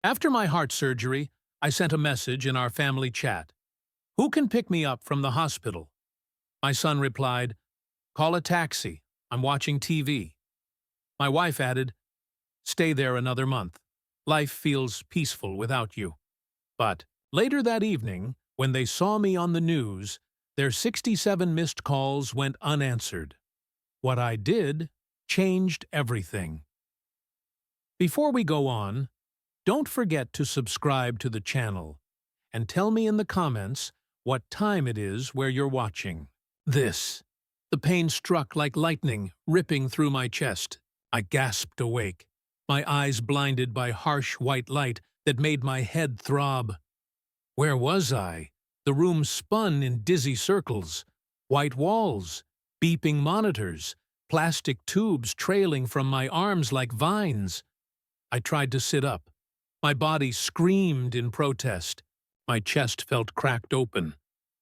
After my heart surgery, I sent a message in our family chat. Who can pick me up from the hospital? My son replied, call a taxi. I'm watching TV. My wife added, stay there another month. Life feels peaceful without you. But later that evening, when they saw me on the news, their 67 missed calls went unanswered. What I did changed everything. Before we go on, don't forget to subscribe to the channel and tell me in the comments what time it is where you're watching this. The pain struck like lightning, ripping through my chest. I gasped awake, my eyes blinded by harsh white light that made my head throb. Where was I? The room spun in dizzy circles. White walls, beeping monitors, plastic tubes trailing from my arms like vines. I tried to sit up. My body screamed in protest. My chest felt cracked open,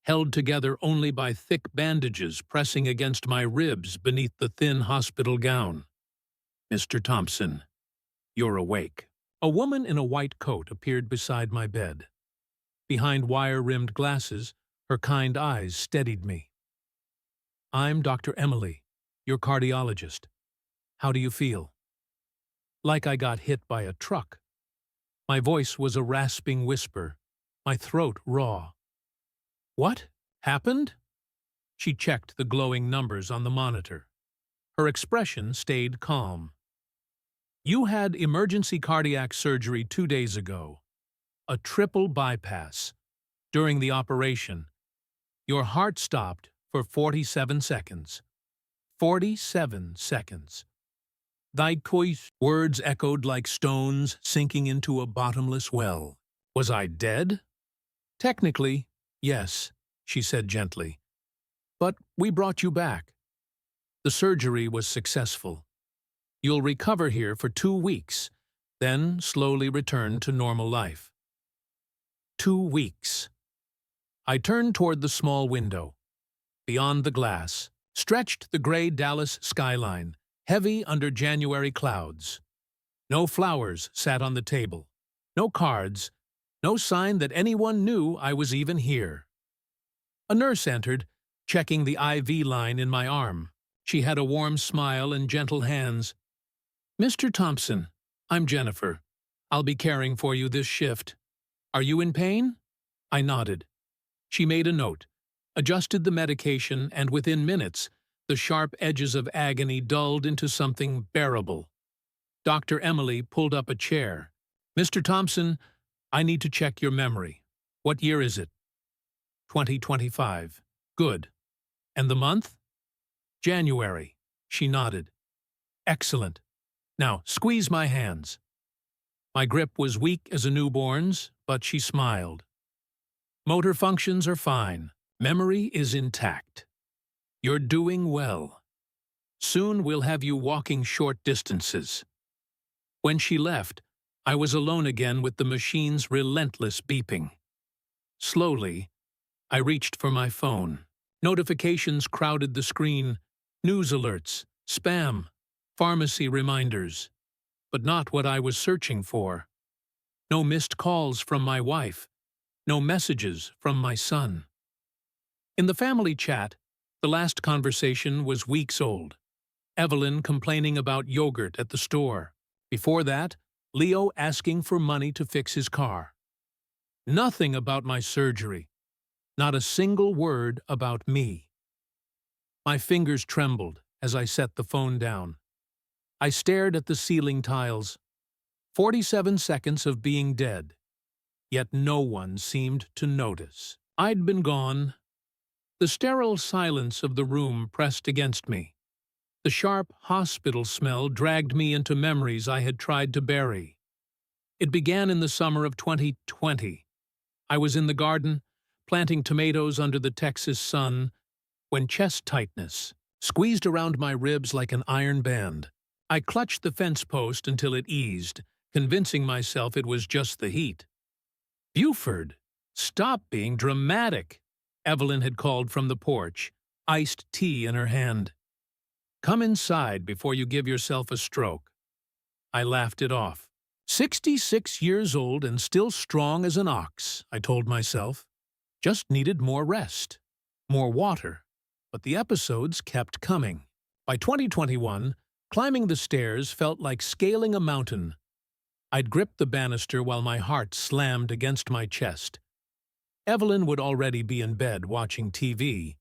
held together only by thick bandages pressing against my ribs beneath the thin hospital gown. Mr. Thompson, you're awake. A woman in a white coat appeared beside my bed. Behind wire-rimmed glasses, her kind eyes steadied me. I'm Dr. Emily, your cardiologist. How do you feel? Like I got hit by a truck. My voice was a rasping whisper, my throat raw. What happened? She checked the glowing numbers on the monitor. Her expression stayed calm. You had emergency cardiac surgery 2 days ago. A triple bypass. During the operation, your heart stopped for 47 seconds. 47 seconds. Thy choice words echoed like stones sinking into a bottomless well. Was I dead? Technically, yes, she said gently. But we brought you back. The surgery was successful. You'll recover here for 2 weeks, then slowly return to normal life. 2 weeks. I turned toward the small window. Beyond the glass, stretched the gray Dallas skyline, heavy under January clouds. No flowers sat on the table, no cards, no sign that anyone knew I was even here. A nurse entered, checking the IV line in my arm. She had a warm smile and gentle hands. Mr. Thompson, I'm Jennifer. I'll be caring for you this shift. Are you in pain? I nodded. She made a note, adjusted the medication, and within minutes, the sharp edges of agony dulled into something bearable. Dr. Emily pulled up a chair. Mr. Thompson, I need to check your memory. What year is it? 2025. Good. And the month? January. She nodded. Excellent. Now, squeeze my hands. My grip was weak as a newborn's, but she smiled. Motor functions are fine. Memory is intact. You're doing well. Soon we'll have you walking short distances. When she left, I was alone again with the machine's relentless beeping. Slowly, I reached for my phone. Notifications crowded the screen, news alerts, spam, pharmacy reminders. But not what I was searching for. No missed calls from my wife. No messages from my son. In the family chat, the last conversation was weeks old. Evelyn complaining about yogurt at the store. Before that, Leo asking for money to fix his car. Nothing about my surgery. Not a single word about me. My fingers trembled as I set the phone down. I stared at the ceiling tiles. 47 seconds of being dead. Yet no one seemed to notice. I'd been gone. The sterile silence of the room pressed against me. The sharp hospital smell dragged me into memories I had tried to bury. It began in the summer of 2020. I was in the garden, planting tomatoes under the Texas sun, when chest tightness squeezed around my ribs like an iron band. I clutched the fence post until it eased, convincing myself it was just the heat. Buford, stop being dramatic, Evelyn had called from the porch, iced tea in her hand. Come inside before you give yourself a stroke. I laughed it off. "66 years old and still strong as an ox," I told myself. Just needed more rest, more water. But the episodes kept coming. By 2021, climbing the stairs felt like scaling a mountain. I'd grip the banister while my heart slammed against my chest. Evelyn would already be in bed watching TV.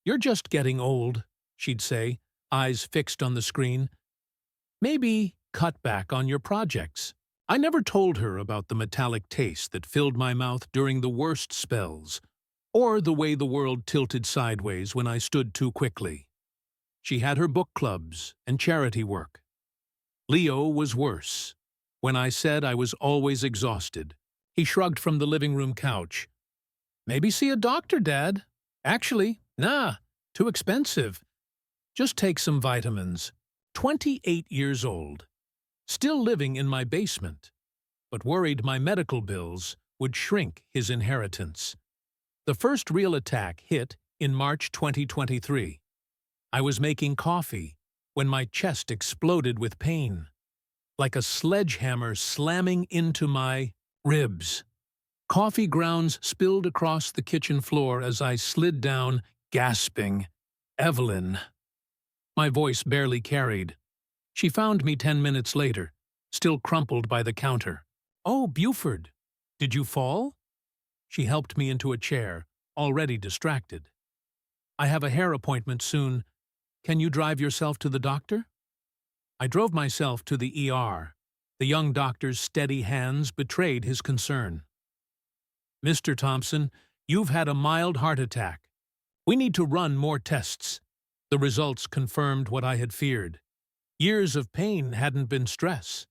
"You're just getting old," she'd say, eyes fixed on the screen. "Maybe cut back on your projects." I never told her about the metallic taste that filled my mouth during the worst spells, or the way the world tilted sideways when I stood too quickly. She had her book clubs and charity work. Leo was worse. When I said I was always exhausted, he shrugged from the living room couch. "Maybe see a doctor, Dad." "Actually, nah, too expensive. Just take some vitamins." 28 years old. Still living in my basement, but worried my medical bills would shrink his inheritance. The first real attack hit in March 2023. I was making coffee when my chest exploded with pain, like a sledgehammer slamming into my ribs. Coffee grounds spilled across the kitchen floor as I slid down, gasping, "Evelyn." My voice barely carried. She found me 10 minutes later, still crumpled by the counter. "Oh, Buford, did you fall?" She helped me into a chair, already distracted. "I have a hair appointment soon. Can you drive yourself to the doctor?" I drove myself to the ER. The young doctor's steady hands betrayed his concern. "Mr. Thompson, you've had a mild heart attack. We need to run more tests." The results confirmed what I had feared. Years of pain hadn't been stress.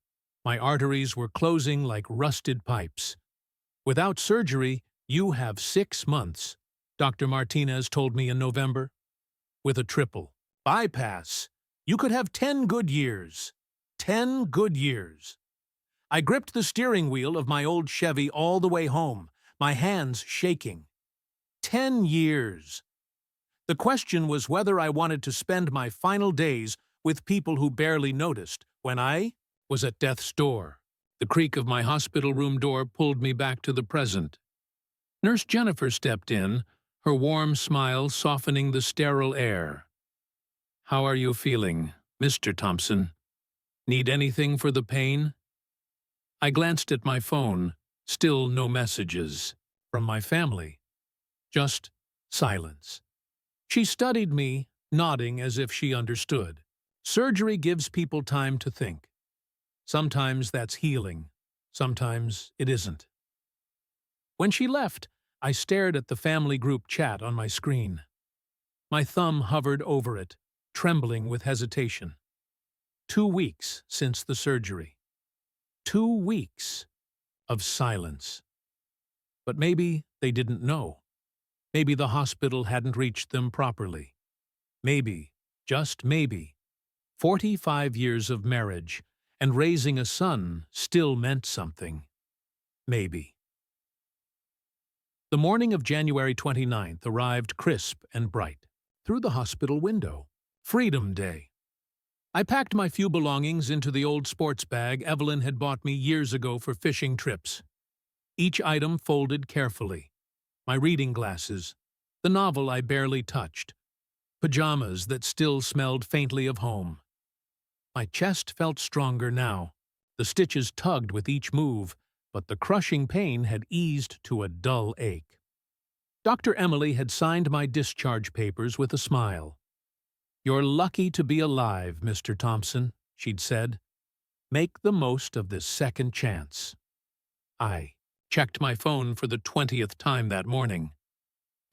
My arteries were closing like rusted pipes. "Without surgery, you have 6 months," Dr. Martinez told me in November. "With a triple bypass, you could have 10 good years. 10 good years." I gripped the steering wheel of my old Chevy all the way home, my hands shaking. 10 years. The question was whether I wanted to spend my final days with people who barely noticed when I was at death's door. The creak of my hospital room door pulled me back to the present. Nurse Jennifer stepped in, her warm smile softening the sterile air. "How are you feeling, Mr. Thompson? Need anything for the pain?" I glanced at my phone. Still no messages from my family. Just silence. She studied me, nodding as if she understood. Surgery gives people time to think. Sometimes that's healing. Sometimes it isn't. When she left, I stared at the family group chat on my screen. My thumb hovered over it, trembling with hesitation. 2 weeks since the surgery. 2 weeks of silence. But maybe they didn't know. Maybe the hospital hadn't reached them properly. Maybe, just maybe, 45 years of marriage and raising a son still meant something. Maybe. The morning of January 29th arrived crisp and bright, through the hospital window. Freedom Day. I packed my few belongings into the old sports bag Evelyn had bought me years ago for fishing trips. Each item folded carefully. My reading glasses, the novel I barely touched, pajamas that still smelled faintly of home. My chest felt stronger now. The stitches tugged with each move, but the crushing pain had eased to a dull ache. Dr. Emily had signed my discharge papers with a smile. "You're lucky to be alive, Mr. Thompson," she'd said. "Make the most of this second chance." I checked my phone for the 20th time that morning.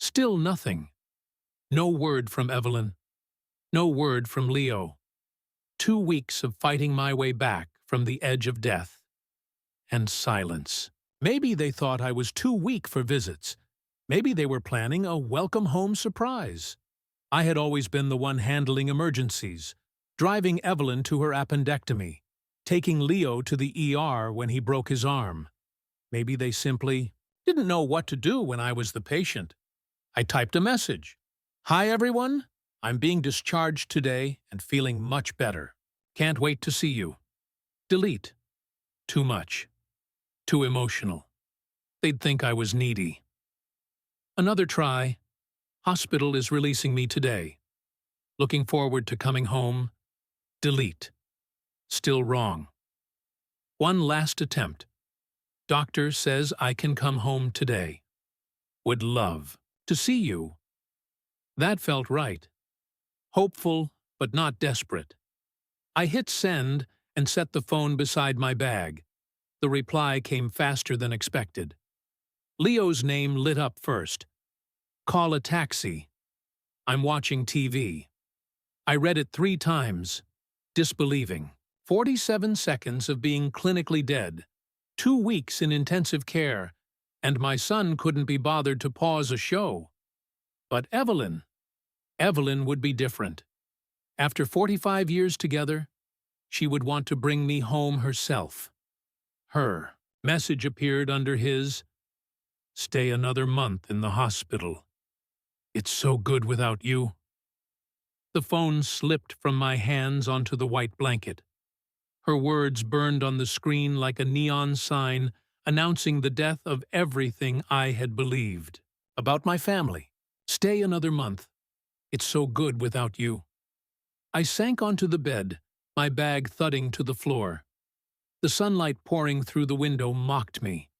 Still nothing. No word from Evelyn. No word from Leo. 2 weeks of fighting my way back from the edge of death. And silence. Maybe they thought I was too weak for visits. Maybe they were planning a welcome-home surprise. I had always been the one handling emergencies, driving Evelyn to her appendectomy, taking Leo to the ER when he broke his arm. Maybe they simply didn't know what to do when I was the patient. I typed a message. "Hi, everyone. I'm being discharged today and feeling much better. Can't wait to see you." Delete. Too much. Too emotional. They'd think I was needy. Another try. Hospital is releasing me today. Looking forward to coming home. Delete. Still wrong. One last attempt. Doctor says I can come home today. Would love to see you. That felt right. Hopeful, but not desperate. I hit send and set the phone beside my bag. The reply came faster than expected. Leo's name lit up first. Call a taxi. I'm watching TV. I read it 3 times, disbelieving. 47 seconds of being clinically dead, 2 weeks in intensive care, and my son couldn't be bothered to pause a show. But Evelyn would be different. After 45 years together, she would want to bring me home herself. Her message appeared under his, "Stay another month in the hospital. It's so good without you." The phone slipped from my hands onto the white blanket. Her words burned on the screen like a neon sign announcing the death of everything I had believed. About my family. Stay another month. It's so good without you. I sank onto the bed, my bag thudding to the floor. The sunlight pouring through the window mocked me.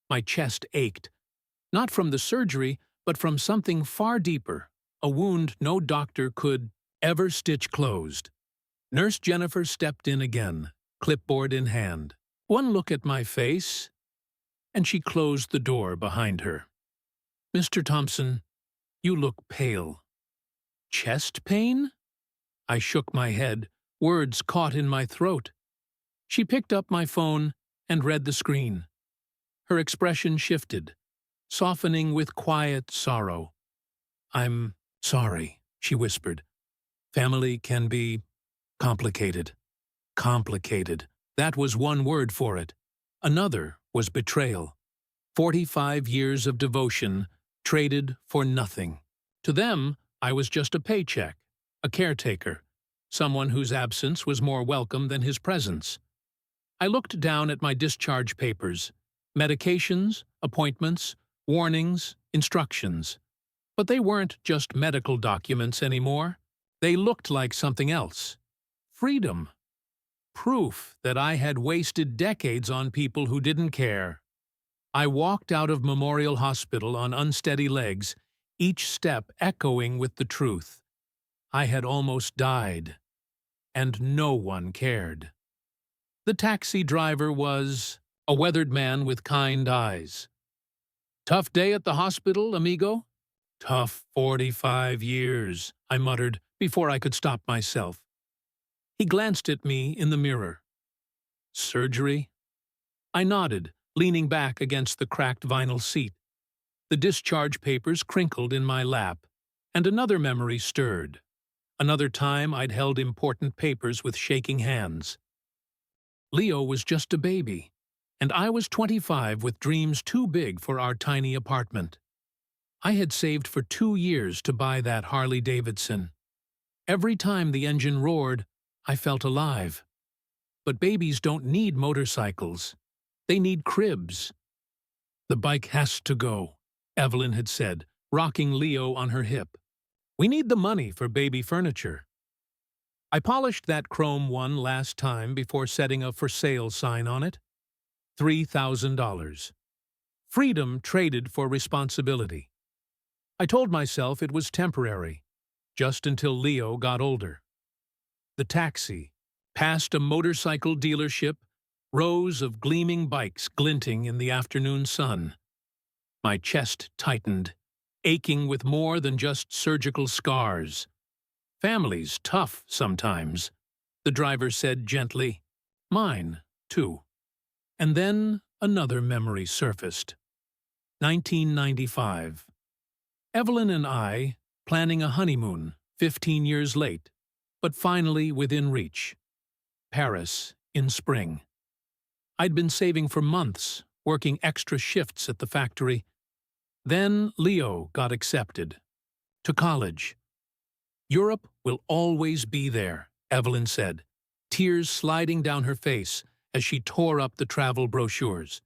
My chest ached, not from the surgery, but from something far deeper, a wound no doctor could ever stitch closed. Nurse Jennifer stepped in again, clipboard in hand. One look at my face, and she closed the door behind her. "Mr. Thompson, you look pale." "Chest pain?" I shook my head, words caught in my throat. She picked up my phone and read the screen. Her expression shifted, softening with quiet sorrow. "I'm sorry," she whispered. "Family can be complicated." Complicated. That was one word for it. Another was betrayal. 45 years of devotion traded for nothing. To them, I was just a paycheck, a caretaker, someone whose absence was more welcome than his presence. I looked down at my discharge papers, medications, appointments, warnings, instructions. But they weren't just medical documents anymore. They looked like something else. Freedom. Proof that I had wasted decades on people who didn't care. I walked out of Memorial Hospital on unsteady legs, each step echoing with the truth. I had almost died, and no one cared. The taxi driver was a weathered man with kind eyes. "Tough day at the hospital, amigo?" "Tough 45 years, I muttered before I could stop myself. He glanced at me in the mirror. "Surgery?" I nodded, leaning back against the cracked vinyl seat. The discharge papers crinkled in my lap, and another memory stirred. Another time I'd held important papers with shaking hands. Leo was just a baby, and I was 25 with dreams too big for our tiny apartment. I had saved for 2 years to buy that Harley-Davidson. Every time the engine roared, I felt alive. But babies don't need motorcycles. They need cribs. "The bike has to go," Evelyn had said, rocking Leo on her hip. "We need the money for baby furniture." I polished that chrome one last time before setting a for sale sign on it. $3,000. Freedom traded for responsibility. I told myself it was temporary, just until Leo got older. The taxi, past a motorcycle dealership, rows of gleaming bikes glinting in the afternoon sun. My chest tightened, aching with more than just surgical scars. "Family's tough sometimes," the driver said gently. "Mine, too." And then another memory surfaced. 1995. Evelyn and I planning a honeymoon, 15 years late, but finally within reach. Paris, in spring. I'd been saving for months, working extra shifts at the factory. Then Leo got accepted. To college. "Europe will always be there," Evelyn said, tears sliding down her face as she tore up the travel brochures.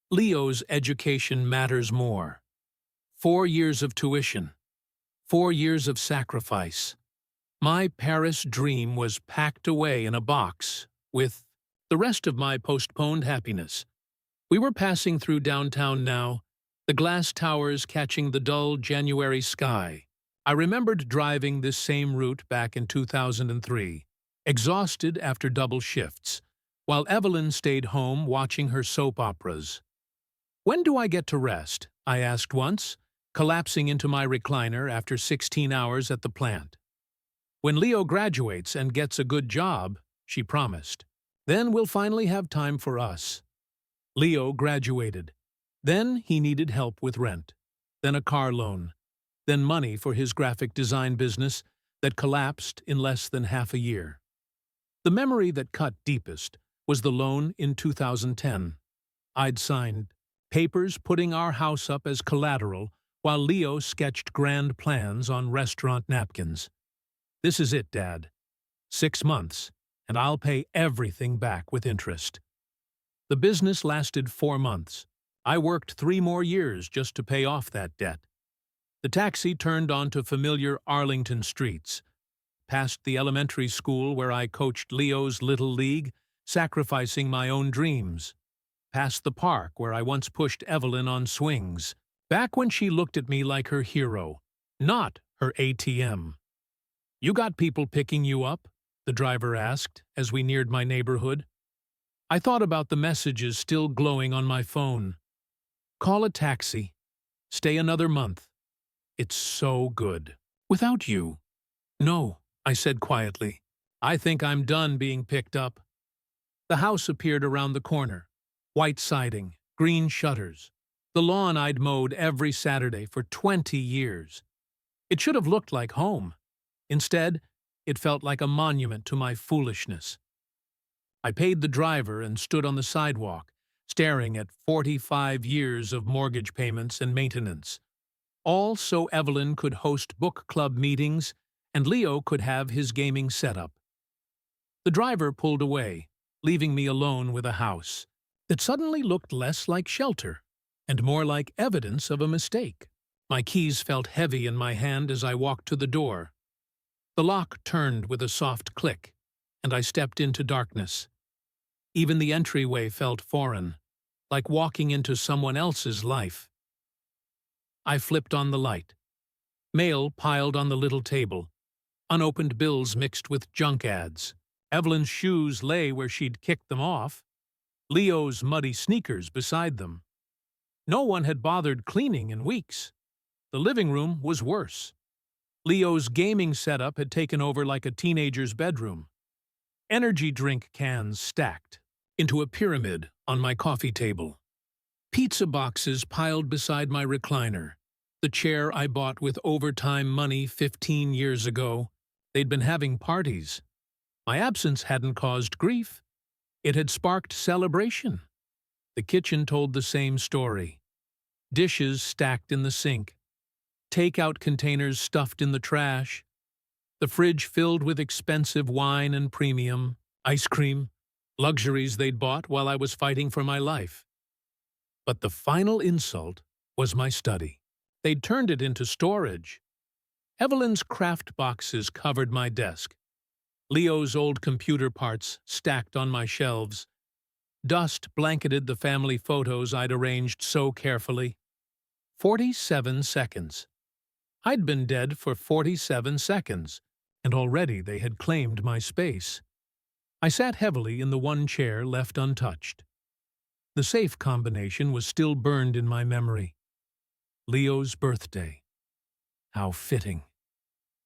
Leo's education matters more. 4 years of tuition. 4 years of sacrifice. My Paris dream was packed away in a box with the rest of my postponed happiness. We were passing through downtown now, the glass towers catching the dull January sky. I remembered driving this same route back in 2003, exhausted after double shifts, while Evelyn stayed home watching her soap operas. "When do I get to rest?" I asked once, collapsing into my recliner after 16 hours at the plant. "When Leo graduates and gets a good job," she promised. "Then we'll finally have time for us." Leo graduated. Then he needed help with rent. Then a car loan. Then money for his graphic design business that collapsed in less than half a year. The memory that cut deepest was the loan in 2010. I'd signed papers putting our house up as collateral while Leo sketched grand plans on restaurant napkins. "This is it, Dad. 6 months, and I'll pay everything back with interest." The business lasted 4 months. I worked 3 more years just to pay off that debt. The taxi turned onto familiar Arlington streets, past the elementary school where I coached Leo's little league, sacrificing my own dreams, past the park where I once pushed Evelyn on swings, back when she looked at me like her hero, not her ATM. "You got people picking you up?" the driver asked as we neared my neighborhood. I thought about the messages still glowing on my phone. "Call a taxi. Stay another month. It's so good. Without you." "No," I said quietly. "I think I'm done being picked up." The house appeared around the corner. White siding, green shutters. The lawn I'd mowed every Saturday for 20 years. It should have looked like home. Instead, it felt like a monument to my foolishness. I paid the driver and stood on the sidewalk, staring at 45 years of mortgage payments and maintenance, all so Evelyn could host book club meetings and Leo could have his gaming setup. The driver pulled away, leaving me alone with a house that suddenly looked less like shelter and more like evidence of a mistake. My keys felt heavy in my hand as I walked to the door. The lock turned with a soft click, and I stepped into darkness. Even the entryway felt foreign, like walking into someone else's life. I flipped on the light. Mail piled on the little table. Unopened bills mixed with junk ads. Evelyn's shoes lay where she'd kicked them off. Leo's muddy sneakers beside them. No one had bothered cleaning in weeks. The living room was worse. Leo's gaming setup had taken over like a teenager's bedroom. Energy drink cans stacked into a pyramid on my coffee table. Pizza boxes piled beside my recliner, the chair I bought with overtime money 15 years ago. They'd been having parties. My absence hadn't caused grief. It had sparked celebration. The kitchen told the same story. Dishes stacked in the sink. Takeout containers stuffed in the trash. The fridge filled with expensive wine and premium, ice cream, luxuries they'd bought while I was fighting for my life. But the final insult was my study. They'd turned it into storage. Evelyn's craft boxes covered my desk. Leo's old computer parts stacked on my shelves. Dust blanketed the family photos I'd arranged so carefully. 47 seconds. I'd been dead for 47 seconds, and already they had claimed my space. I sat heavily in the one chair left untouched. The safe combination was still burned in my memory. Leo's birthday. How fitting.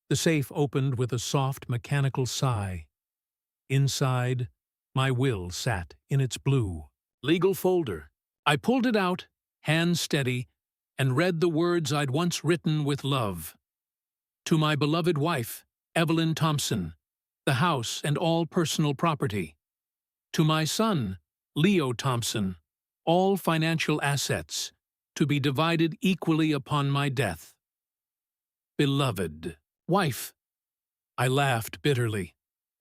The safe opened with a soft mechanical sigh. Inside, my will sat in its blue legal folder. I pulled it out, hands steady, and read the words I'd once written with love. To my beloved wife, Evelyn Thompson, the house and all personal property. To my son, Leo Thompson, all financial assets, to be divided equally upon my death. Beloved wife. I laughed bitterly,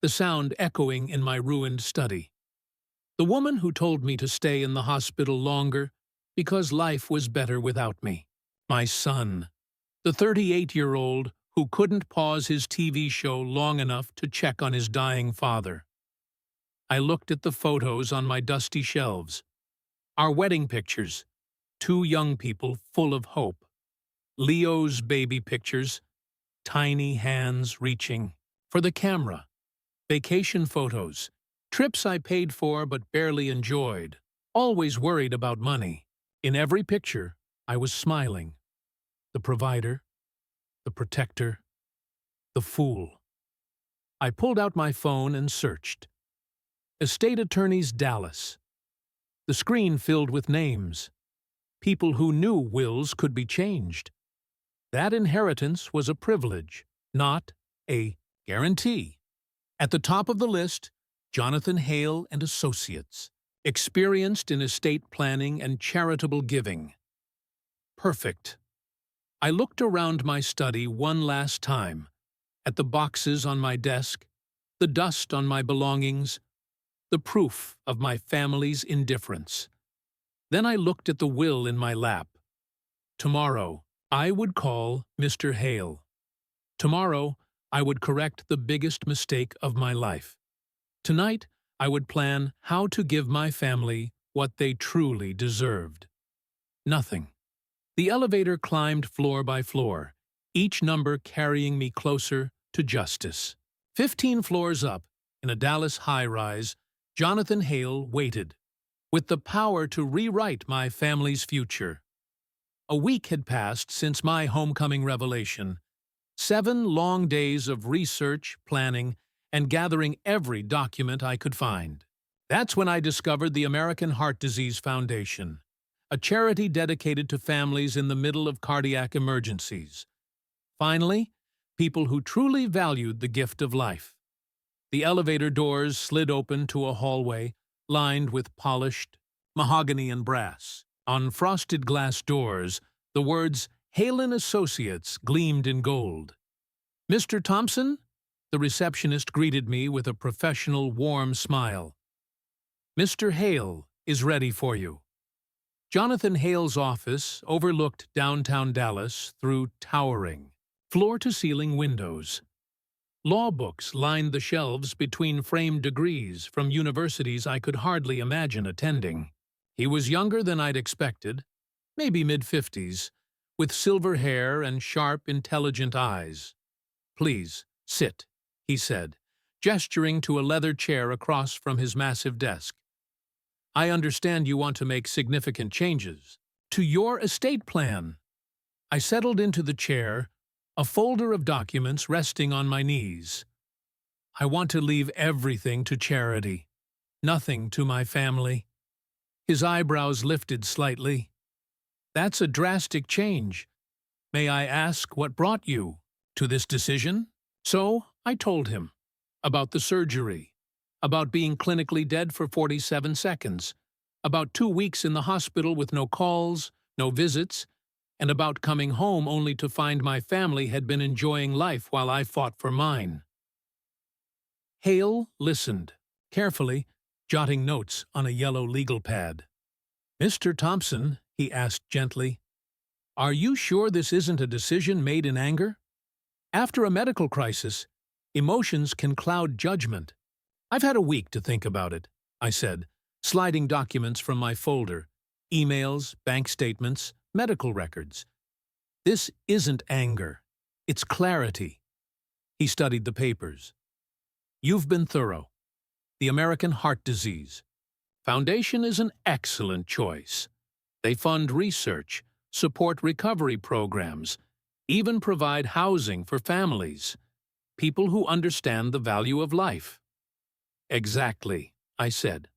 the sound echoing in my ruined study. The woman who told me to stay in the hospital longer because life was better without me. My son, the 38-year-old who couldn't pause his TV show long enough to check on his dying father. I looked at the photos on my dusty shelves. Our wedding pictures, two young people full of hope. Leo's baby pictures, tiny hands reaching for the camera. Vacation photos, trips I paid for but barely enjoyed, always worried about money. In every picture, I was smiling. The provider, the protector, the fool. I pulled out my phone and searched. Estate Attorneys Dallas. The screen filled with names. People who knew wills could be changed. That inheritance was a privilege, not a guarantee. At the top of the list, Jonathan Hale and Associates, experienced in estate planning and charitable giving. Perfect. I looked around my study one last time, at the boxes on my desk, the dust on my belongings, the proof of my family's indifference. Then I looked at the will in my lap. Tomorrow, I would call Mr. Hale. Tomorrow, I would correct the biggest mistake of my life. Tonight, I would plan how to give my family what they truly deserved. Nothing. The elevator climbed floor by floor, each number carrying me closer to justice. 15 floors up, in a Dallas high-rise, Jonathan Hale waited, with the power to rewrite my family's future. A week had passed since my homecoming revelation. 7 long days of research, planning, and gathering every document I could find. That's when I discovered the American Heart Disease Foundation, a charity dedicated to families in the middle of cardiac emergencies. Finally, people who truly valued the gift of life. The elevator doors slid open to a hallway lined with polished mahogany and brass. On frosted glass doors, the words Hale and Associates gleamed in gold. "Mr. Thompson?" The receptionist greeted me with a professional, warm smile. "Mr. Hale is ready for you." Jonathan Hale's office overlooked downtown Dallas through towering, floor-to-ceiling windows. Law books lined the shelves between framed degrees from universities I could hardly imagine attending. He was younger than I'd expected, maybe mid-50s, with silver hair and sharp, intelligent eyes. "Please, sit," he said, gesturing to a leather chair across from his massive desk. "I understand you want to make significant changes to your estate plan." I settled into the chair, a folder of documents resting on my knees. "I want to leave everything to charity, nothing to my family." His eyebrows lifted slightly. "That's a drastic change. May I ask what brought you to this decision?" So I told him about the surgery, about being clinically dead for 47 seconds, about 2 weeks in the hospital with no calls, no visits, and about coming home only to find my family had been enjoying life while I fought for mine. Hale listened, carefully, jotting notes on a yellow legal pad. "Mr. Thompson," he asked gently, "are you sure this isn't a decision made in anger? After a medical crisis, emotions can cloud judgment." "I've had a week to think about it," I said, sliding documents from my folder, emails, bank statements, medical records. "This isn't anger. It's clarity." He studied the papers. "You've been thorough. The American Heart Disease Foundation is an excellent choice. They fund research, support recovery programs, even provide housing for families, people who understand the value of life." "Exactly," I said.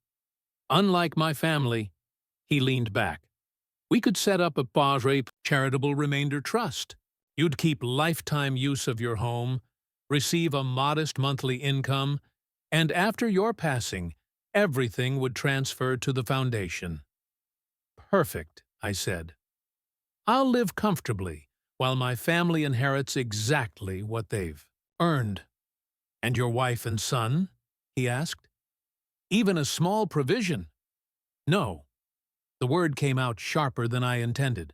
"Unlike my family," he leaned back. "We could set up a Padre charitable remainder trust. You'd keep lifetime use of your home, receive a modest monthly income, and after your passing, everything would transfer to the foundation." "Perfect," I said. "I'll live comfortably while my family inherits exactly what they've earned." "And your wife and son?" he asked. Even a small provision? No. The word came out sharper than I intended.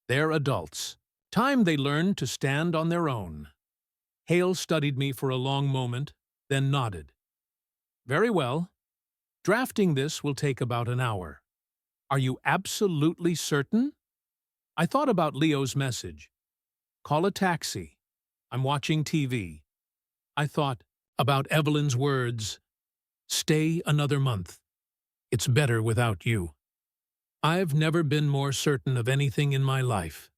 They're adults. Time they learn to stand on their own. Hale studied me for a long moment, then nodded. Very well. Drafting this will take about an hour. Are you absolutely certain? I thought about Leo's message. Call a taxi. I'm watching TV. I thought about Evelyn's words. Stay another month. It's better without you. I've never been more certain of anything in my life.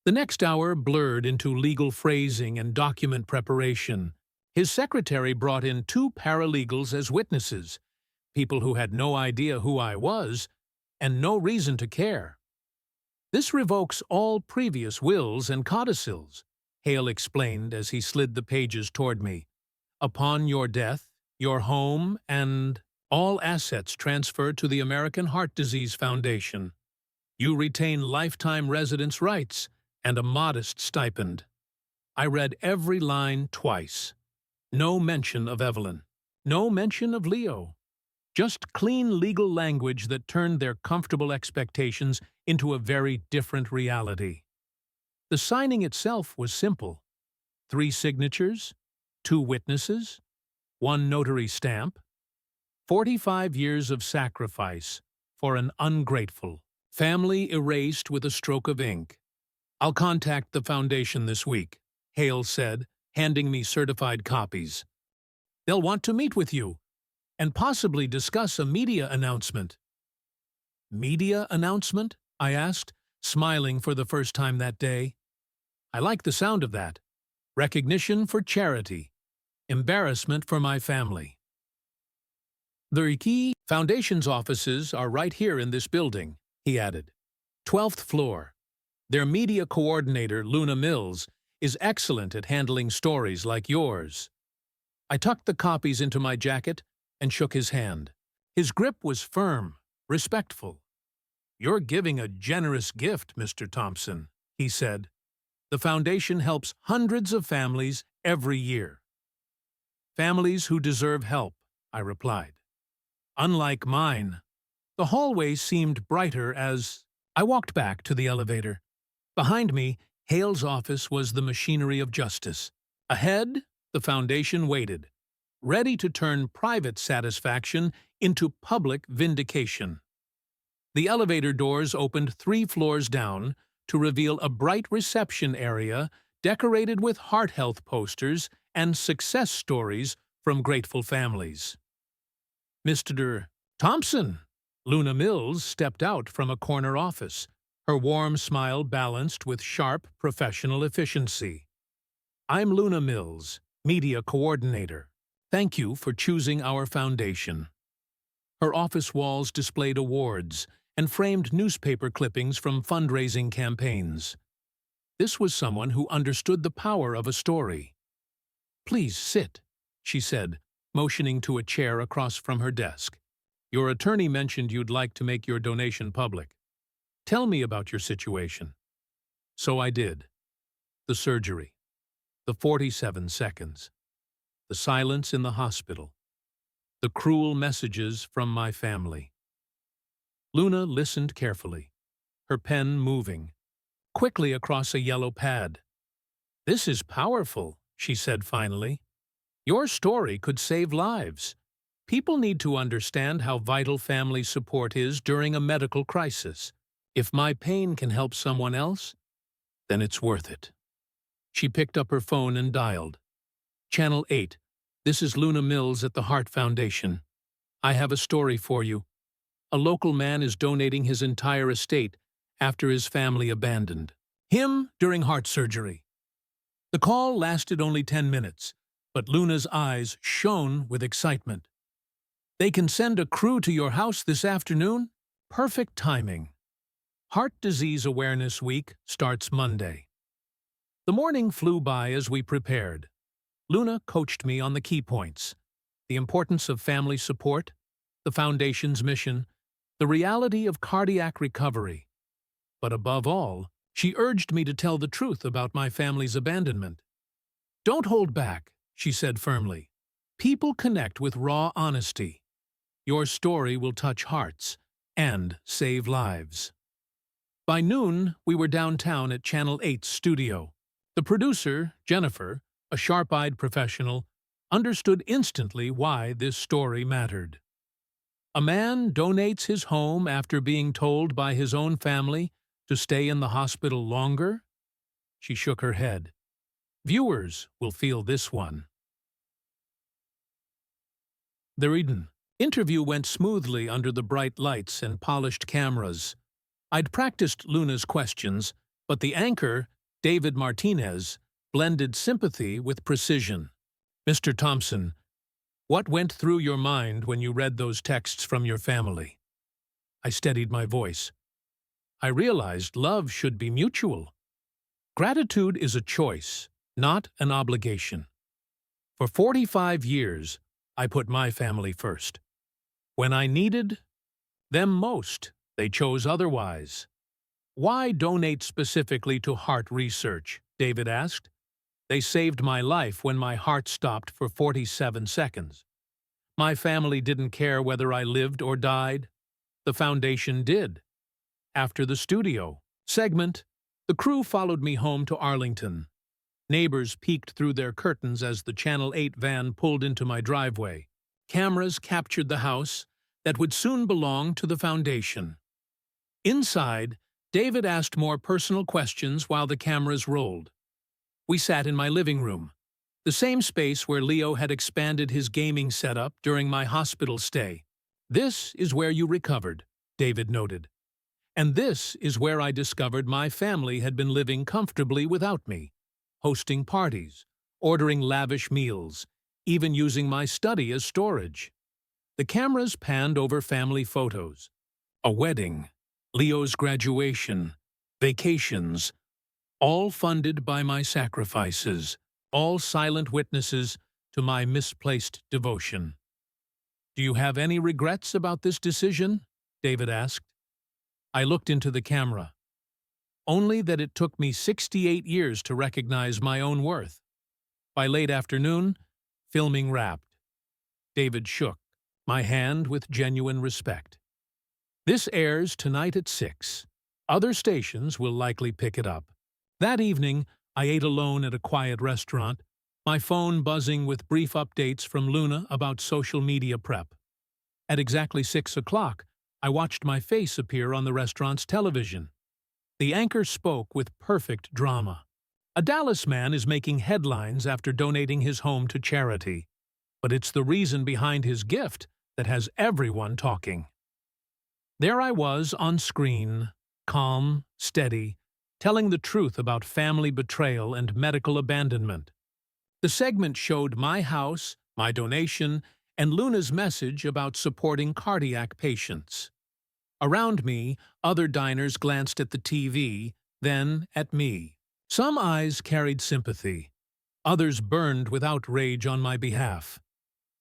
The next hour blurred into legal phrasing and document preparation. His secretary brought in 2 paralegals as witnesses, people who had no idea who I was and no reason to care. This revokes all previous wills and codicils, Hale explained as he slid the pages toward me. Upon your death, your home and all assets transferred to the American Heart Disease Foundation. You retain lifetime residence rights and a modest stipend. I read every line twice. No mention of Evelyn. No mention of Leo. Just clean legal language that turned their comfortable expectations into a very different reality. The signing itself was simple. 3 signatures, 2 witnesses, 1 notary stamp, 45 years of sacrifice for an ungrateful family erased with a stroke of ink. I'll contact the foundation this week, Hale said, handing me certified copies. They'll want to meet with you and possibly discuss a media announcement. Media announcement? I asked, smiling for the first time that day. I like the sound of that. Recognition for charity. Embarrassment for my family. The key foundation's offices are right here in this building, he added. 12th floor. Their media coordinator, Luna Mills, is excellent at handling stories like yours. I tucked the copies into my jacket and shook his hand. His grip was firm, respectful. You're giving a generous gift, Mr. Thompson, he said. The foundation helps hundreds of families every year. Families who deserve help, I replied. Unlike mine. The hallway seemed brighter as I walked back to the elevator. Behind me, Hale's office was the machinery of justice. Ahead, the foundation waited, ready to turn private satisfaction into public vindication. The elevator doors opened 3 floors down to reveal a bright reception area decorated with heart health posters and success stories from grateful families. Mr. Thompson! Luna Mills stepped out from a corner office, her warm smile balanced with sharp professional efficiency. I'm Luna Mills, media coordinator. Thank you for choosing our foundation. Her office walls displayed awards and framed newspaper clippings from fundraising campaigns. This was someone who understood the power of a story. Please sit, she said, motioning to a chair across from her desk. Your attorney mentioned you'd like to make your donation public. Tell me about your situation. So I did. The surgery. The 47 seconds. The silence in the hospital. The cruel messages from my family. Luna listened carefully, her pen moving, quickly across a yellow pad. This is powerful, she said finally. Your story could save lives. People need to understand how vital family support is during a medical crisis. If my pain can help someone else, then it's worth it. She picked up her phone and dialed. Channel 8. This is Luna Mills at the Heart Foundation. I have a story for you. A local man is donating his entire estate after his family abandoned him during heart surgery. The call lasted only 10 minutes, but Luna's eyes shone with excitement. They can send a crew to your house this afternoon? Perfect timing. Heart Disease Awareness Week starts Monday. The morning flew by as we prepared. Luna coached me on the key points: the importance of family support, the Foundation's mission, the reality of cardiac recovery. But above all, she urged me to tell the truth about my family's abandonment. Don't hold back, she said firmly. People connect with raw honesty. Your story will touch hearts and save lives. By noon, we were downtown at Channel 8's studio. The producer, Jennifer, a sharp-eyed professional, understood instantly why this story mattered. A man donates his home after being told by his own family to stay in the hospital longer? She shook her head. Viewers will feel this one. The interview went smoothly under the bright lights and polished cameras. I'd practiced Luna's questions, but the anchor, David Martinez, blended sympathy with precision. Mr. Thompson, what went through your mind when you read those texts from your family? I steadied my voice. I realized love should be mutual. Gratitude is a choice, not an obligation. For 45 years, I put my family first. When I needed them most, they chose otherwise. Why donate specifically to heart research? David asked. They saved my life when my heart stopped for 47 seconds. My family didn't care whether I lived or died. The foundation did. After the studio segment, the crew followed me home to Arlington. Neighbors peeked through their curtains as the Channel 8 van pulled into my driveway. Cameras captured the house that would soon belong to the foundation. Inside, David asked more personal questions while the cameras rolled. We sat in my living room, the same space where Leo had expanded his gaming setup during my hospital stay. This is where you recovered, David noted. And this is where I discovered my family had been living comfortably without me, hosting parties, ordering lavish meals, even using my study as storage. The cameras panned over family photos. A wedding, Leo's graduation, vacations, all funded by my sacrifices, all silent witnesses to my misplaced devotion. Do you have any regrets about this decision? David asked. I looked into the camera. Only that it took me 68 years to recognize my own worth. By late afternoon, filming wrapped. David shook my hand with genuine respect. This airs tonight at 6. Other stations will likely pick it up. That evening, I ate alone at a quiet restaurant, my phone buzzing with brief updates from Luna about social media prep. At exactly 6 o'clock, I watched my face appear on the restaurant's television. The anchor spoke with perfect drama. A Dallas man is making headlines after donating his home to charity. But it's the reason behind his gift that has everyone talking. There I was on screen, calm, steady, telling the truth about family betrayal and medical abandonment. The segment showed my house, my donation, and Luna's message about supporting cardiac patients. Around me, other diners glanced at the TV, then at me. Some eyes carried sympathy. Others burned with outrage on my behalf.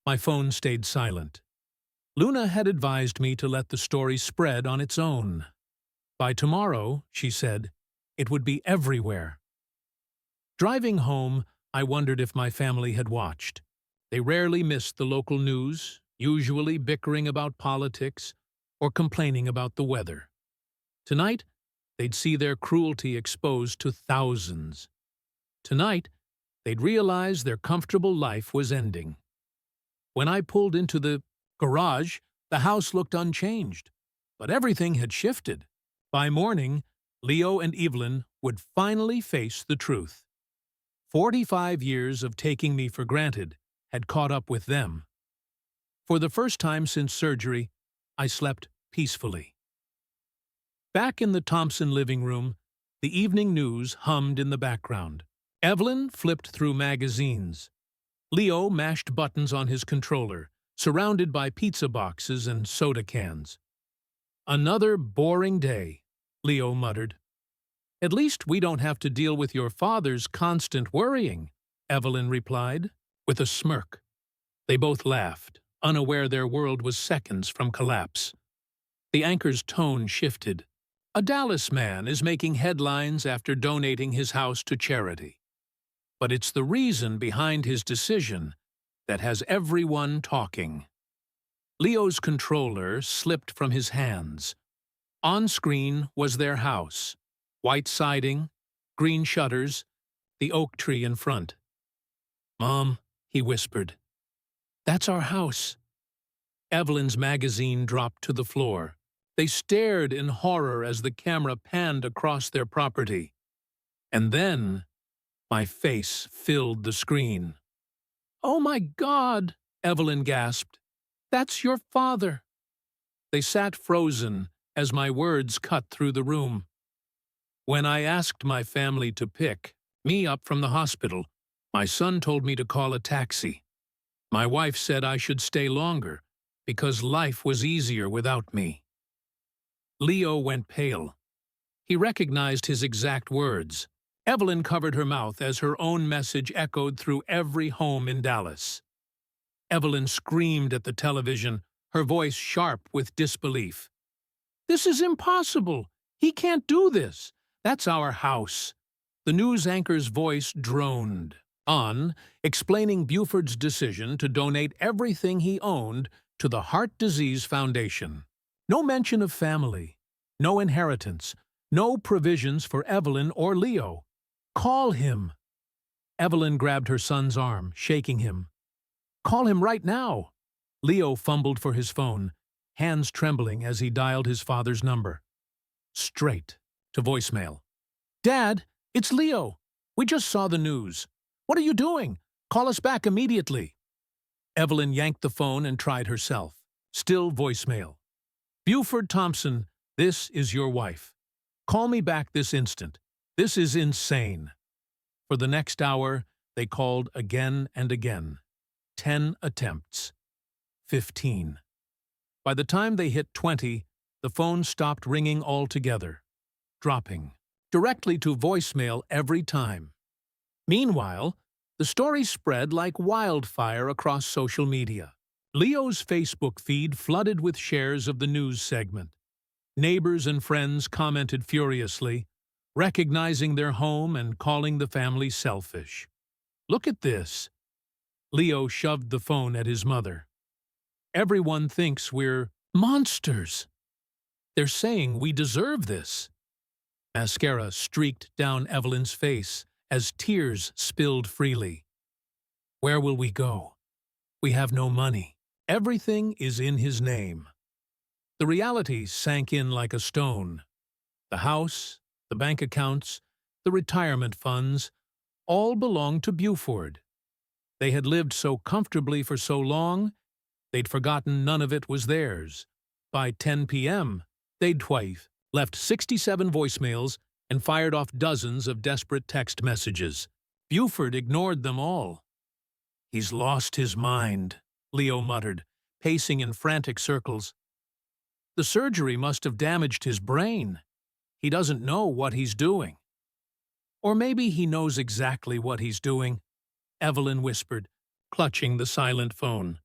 My phone stayed silent. Luna had advised me to let the story spread on its own. By tomorrow, she said, it would be everywhere. Driving home, I wondered if my family had watched. They rarely missed the local news, usually bickering about politics or complaining about the weather. Tonight, they'd see their cruelty exposed to thousands. Tonight, they'd realize their comfortable life was ending. When I pulled into the garage, the house looked unchanged, but everything had shifted. By morning, Leo and Evelyn would finally face the truth. 45 years of taking me for granted had caught up with them. For the first time since surgery, I slept peacefully. Back in the Thompson living room, the evening news hummed in the background. Evelyn flipped through magazines. Leo mashed buttons on his controller, surrounded by pizza boxes and soda cans. Another boring day, Leo muttered. At least we don't have to deal with your father's constant worrying, Evelyn replied, with a smirk. They both laughed, unaware their world was seconds from collapse. The anchor's tone shifted. A Dallas man is making headlines after donating his house to charity. But it's the reason behind his decision that has everyone talking. Leo's controller slipped from his hands. On screen was their house. White siding, green shutters, the oak tree in front. "Mom," he whispered, "that's our house." Evelyn's magazine dropped to the floor. They stared in horror as the camera panned across their property. And then, my face filled the screen. "Oh my God," Evelyn gasped. "That's your father." They sat frozen as my words cut through the room. When I asked my family to pick me up from the hospital, my son told me to call a taxi. My wife said I should stay longer because life was easier without me. Leo went pale. He recognized his exact words. Evelyn covered her mouth as her own message echoed through every home in Dallas. Evelyn screamed at the television, her voice sharp with disbelief. "This is impossible! He can't do this! That's our house!" The news anchor's voice droned on, explaining Buford's decision to donate everything he owned to the Heart Disease Foundation. No mention of family, no inheritance, no provisions for Evelyn or Leo. "Call him!" Evelyn grabbed her son's arm, shaking him. "Call him right now!" Leo fumbled for his phone, hands trembling as he dialed his father's number. Straight to voicemail. "Dad, it's Leo. We just saw the news. What are you doing? Call us back immediately." Evelyn yanked the phone and tried herself. Still voicemail. "Buford Thompson, this is your wife. Call me back this instant. This is insane." For the next hour, they called again and again. 10 attempts. 15. By the time they hit 20, the phone stopped ringing altogether, dropping directly to voicemail every time. Meanwhile, the story spread like wildfire across social media. Leo's Facebook feed flooded with shares of the news segment. Neighbors and friends commented furiously, recognizing their home and calling the family selfish. "Look at this." Leo shoved the phone at his mother. "Everyone thinks we're monsters. They're saying we deserve this." Mascara streaked down Evelyn's face as tears spilled freely. "Where will we go? We have no money. Everything is in his name." The reality sank in like a stone. The house, the bank accounts, the retirement funds, all belonged to Buford. They had lived so comfortably for so long, they'd forgotten none of it was theirs. By 10 p.m., they'd twice left 67 voicemails and fired off dozens of desperate text messages. Buford ignored them all. "He's lost his mind," Leo muttered, pacing in frantic circles. "The surgery must have damaged his brain. He doesn't know what he's doing." "Or maybe he knows exactly what he's doing," Evelyn whispered, clutching the silent phone.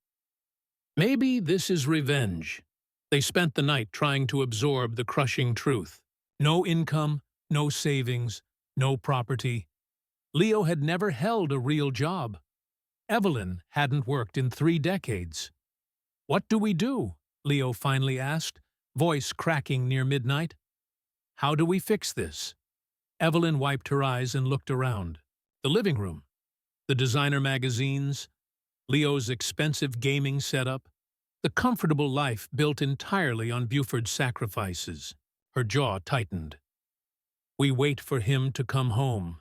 "Maybe this is revenge." They spent the night trying to absorb the crushing truth. No income, no savings, no property. Leo had never held a real job. Evelyn hadn't worked in 3 decades. "What do we do?" Leo finally asked, voice cracking near midnight. "How do we fix this?" Evelyn wiped her eyes and looked around. The living room, the designer magazines, Leo's expensive gaming setup, the comfortable life built entirely on Buford's sacrifices. Her jaw tightened. "We wait for him to come home,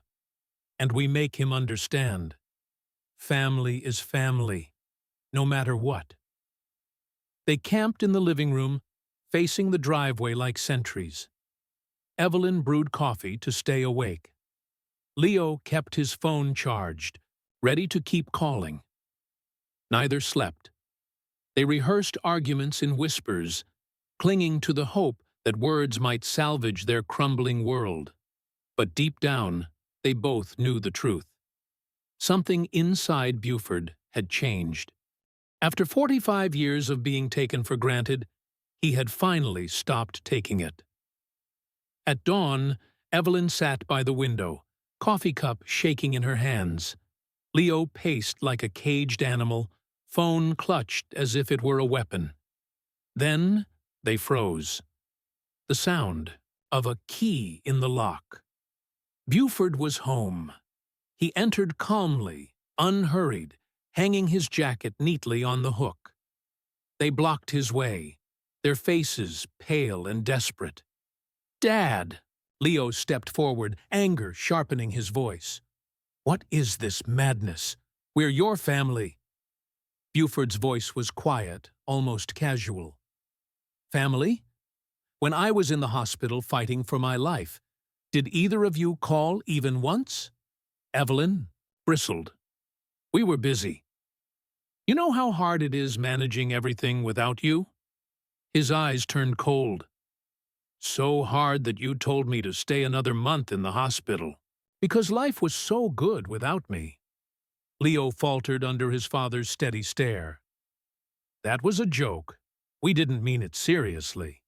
and we make him understand. Family is family, no matter what." They camped in the living room, facing the driveway like sentries. Evelyn brewed coffee to stay awake. Leo kept his phone charged, ready to keep calling. Neither slept. They rehearsed arguments in whispers, clinging to the hope that words might salvage their crumbling world. But deep down, they both knew the truth. Something inside Buford had changed. After 45 years of being taken for granted, he had finally stopped taking it. At dawn, Evelyn sat by the window, coffee cup shaking in her hands. Leo paced like a caged animal, phone clutched as if it were a weapon. Then they froze. The sound of a key in the lock. Buford was home. He entered calmly, unhurried, hanging his jacket neatly on the hook. They blocked his way, their faces pale and desperate. "Dad!" Leo stepped forward, anger sharpening his voice. "What is this madness? We're your family." Buford's voice was quiet, almost casual. "Family? When I was in the hospital fighting for my life, did either of you call even once?" Evelyn bristled. "We were busy. You know how hard it is managing everything without you?" His eyes turned cold. "So hard that you told me to stay another month in the hospital, because life was so good without me." Leo faltered under his father's steady stare. "That was a joke. We didn't mean it seriously."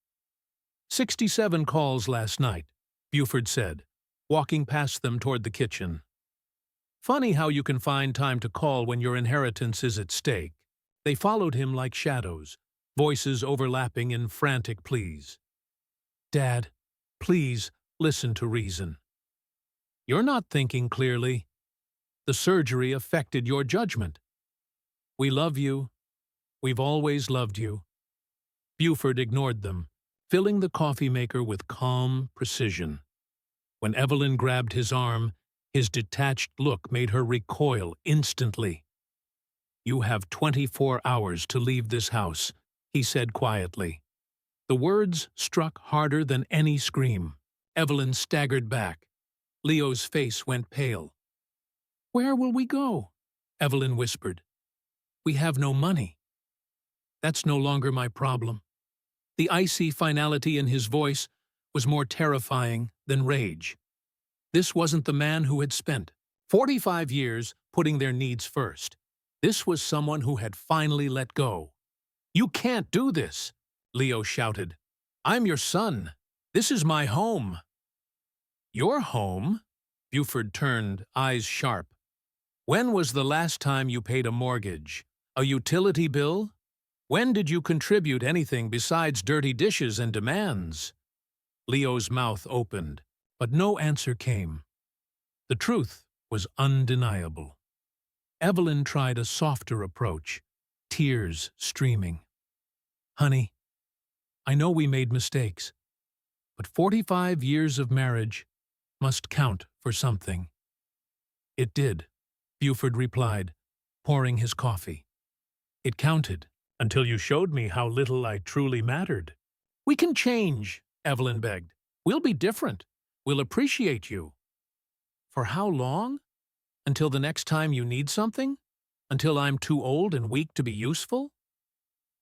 67 calls last night," Buford said, walking past them toward the kitchen. "Funny how you can find time to call when your inheritance is at stake." They followed him like shadows, voices overlapping in frantic pleas. "Dad, please listen to reason. You're not thinking clearly. The surgery affected your judgment. We love you. We've always loved you." Buford ignored them, filling the coffee maker with calm precision. When Evelyn grabbed his arm, his detached look made her recoil instantly. "You have 24 hours to leave this house," he said quietly. The words struck harder than any scream. Evelyn staggered back. Leo's face went pale. "Where will we go?" Evelyn whispered. "We have no money." "That's no longer my problem." The icy finality in his voice was more terrifying than rage. This wasn't the man who had spent 45 years putting their needs first. This was someone who had finally let go. "You can't do this," Leo shouted. "I'm your son. This is my home." "Your home?" Buford turned, eyes sharp. "When was the last time you paid a mortgage? A utility bill? When did you contribute anything besides dirty dishes and demands?" Leo's mouth opened, but no answer came. The truth was undeniable. Evelyn tried a softer approach, tears streaming. "Honey, I know we made mistakes, but 45 years of marriage must count for something." "It did," Buford replied, pouring his coffee. "It counted until you showed me how little I truly mattered." "We can change," Evelyn begged. "We'll be different. We'll appreciate you." "For how long? Until the next time you need something? Until I'm too old and weak to be useful?"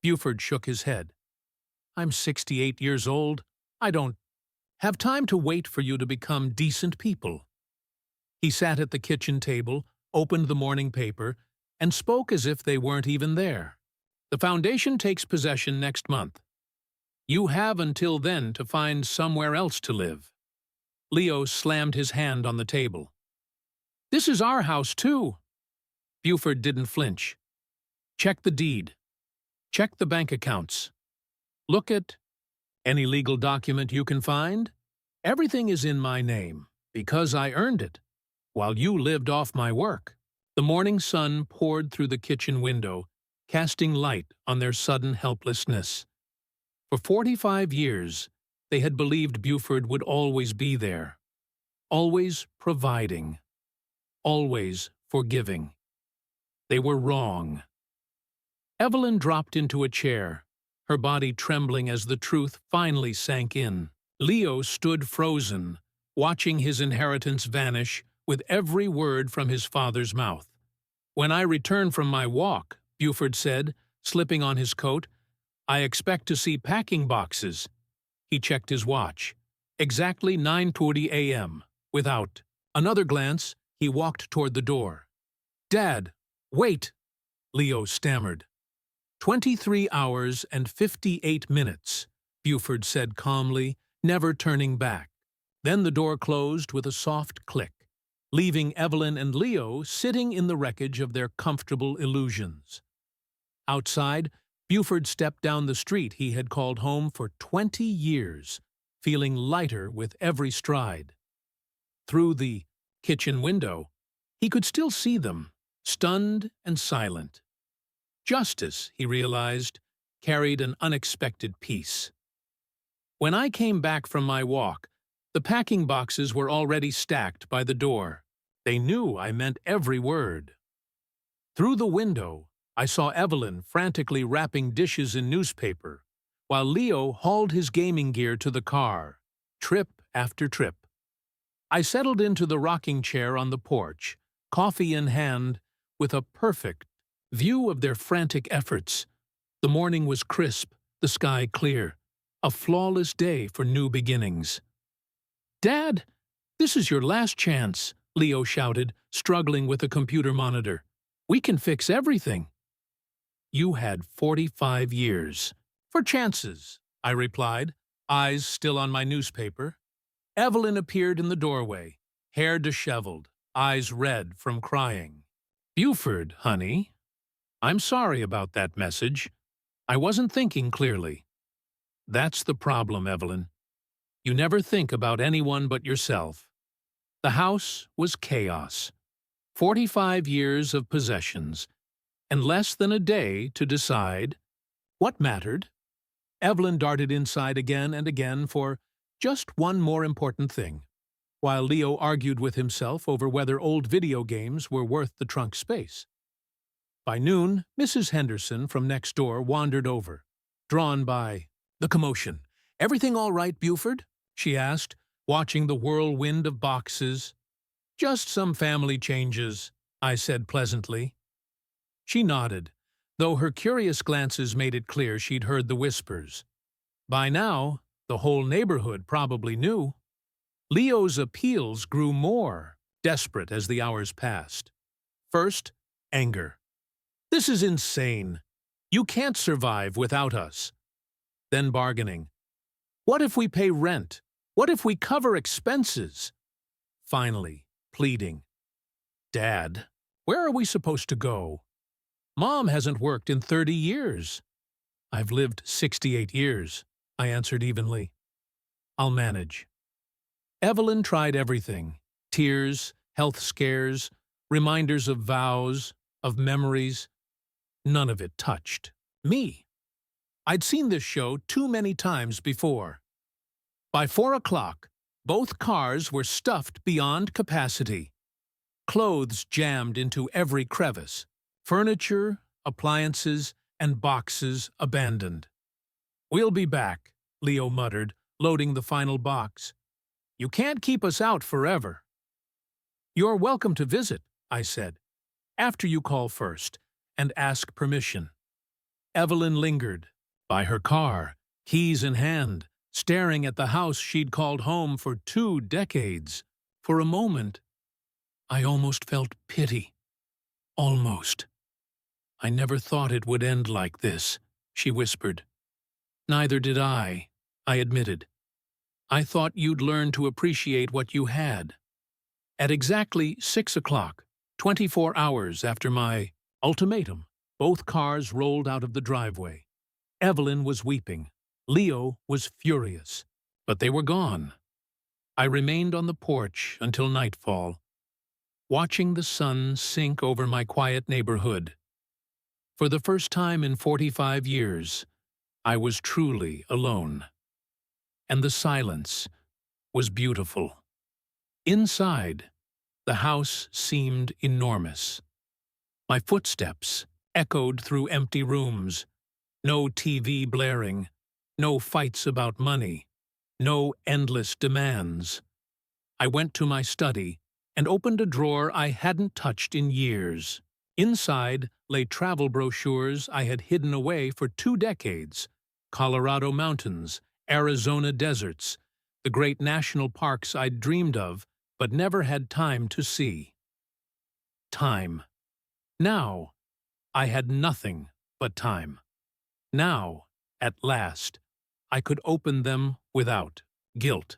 Buford shook his head. "I'm 68 years old. I don't have time to wait for you to become decent people." He sat at the kitchen table, opened the morning paper, and spoke as if they weren't even there. "The foundation takes possession next month. You have until then to find somewhere else to live." Leo slammed his hand on the table. "This is our house, too." Buford didn't flinch. "Check the deed. Check the bank accounts. Look at any legal document you can find. Everything is in my name, because I earned it, while you lived off my work." The morning sun poured through the kitchen window, casting light on their sudden helplessness. For 45 years, they had believed Buford would always be there, always providing, always forgiving. They were wrong. Evelyn dropped into a chair, her body trembling as the truth finally sank in. Leo stood frozen, watching his inheritance vanish with every word from his father's mouth. "When I return from my walk," Buford said, slipping on his coat, "I expect to see packing boxes." He checked his watch. Exactly 9:20 a.m. Without another glance, he walked toward the door. "Dad, wait!" Leo stammered. 23 hours and 58 minutes, Buford said calmly, never turning back. Then the door closed with a soft click. leaving Evelyn and Leo sitting in the wreckage of their comfortable illusions. Outside, Buford stepped down the street he had called home for 20 years, feeling lighter with every stride. Through the kitchen window, he could still see them, stunned and silent. Justice, he realized, carried an unexpected peace. When I came back from my walk, the packing boxes were already stacked by the door. They knew I meant every word. Through the window, I saw Evelyn frantically wrapping dishes in newspaper, while Leo hauled his gaming gear to the car, trip after trip. I settled into the rocking chair on the porch, coffee in hand, with a perfect view of their frantic efforts. The morning was crisp, the sky clear, a flawless day for new beginnings. "Dad, this is your last chance," Leo shouted, struggling with a computer monitor. "We can fix everything." "You had 45 years. For chances," I replied, eyes still on my newspaper. Evelyn appeared in the doorway, hair disheveled, eyes red from crying. "Buford, honey, I'm sorry about that message. I wasn't thinking clearly." "That's the problem, Evelyn. You never think about anyone but yourself." The house was chaos. 45 years of possessions, and less than a day to decide what mattered. Evelyn darted inside again and again for just one more important thing, while Leo argued with himself over whether old video games were worth the trunk space. By noon, Mrs. Henderson from next door wandered over, drawn by the commotion. "Everything all right, Buford?" she asked, watching the whirlwind of boxes. "Just some family changes," I said pleasantly. She nodded, though her curious glances made it clear she'd heard the whispers. By now, the whole neighborhood probably knew. Leo's appeals grew more desperate as the hours passed. First, anger. "This is insane. You can't survive without us." Then bargaining. "What if we pay rent? What if we cover expenses?" Finally, pleading. "Dad, where are we supposed to go? Mom hasn't worked in 30 years. "I've lived 68 years, I answered evenly. "I'll manage." Evelyn tried everything. Tears, health scares, reminders of vows, of memories. None of it touched me. I'd seen this show too many times before. By 4 o'clock, both cars were stuffed beyond capacity. Clothes jammed into every crevice. Furniture, appliances, and boxes abandoned. "We'll be back," Leo muttered, loading the final box. "You can't keep us out forever." "You're welcome to visit," I said, "after you call first and ask permission." Evelyn lingered, by her car, keys in hand, staring at the house she'd called home for 2 decades. For a moment, I almost felt pity. Almost. "I never thought it would end like this," she whispered. "Neither did I admitted. "I thought you'd learn to appreciate what you had." At exactly 6 o'clock, 24 hours after my ultimatum, both cars rolled out of the driveway. Evelyn was weeping. Leo was furious. But they were gone. I remained on the porch until nightfall, watching the sun sink over my quiet neighborhood. For the first time in 45 years, I was truly alone. And the silence was beautiful. Inside, the house seemed enormous. My footsteps echoed through empty rooms. No TV blaring, no fights about money, no endless demands. I went to my study and opened a drawer I hadn't touched in years. Inside lay travel brochures I had hidden away for 2 decades. Colorado mountains, Arizona deserts, the great national parks I'd dreamed of but never had time to see. Time. Now, I had nothing but time. Now, at last, I could open them without guilt.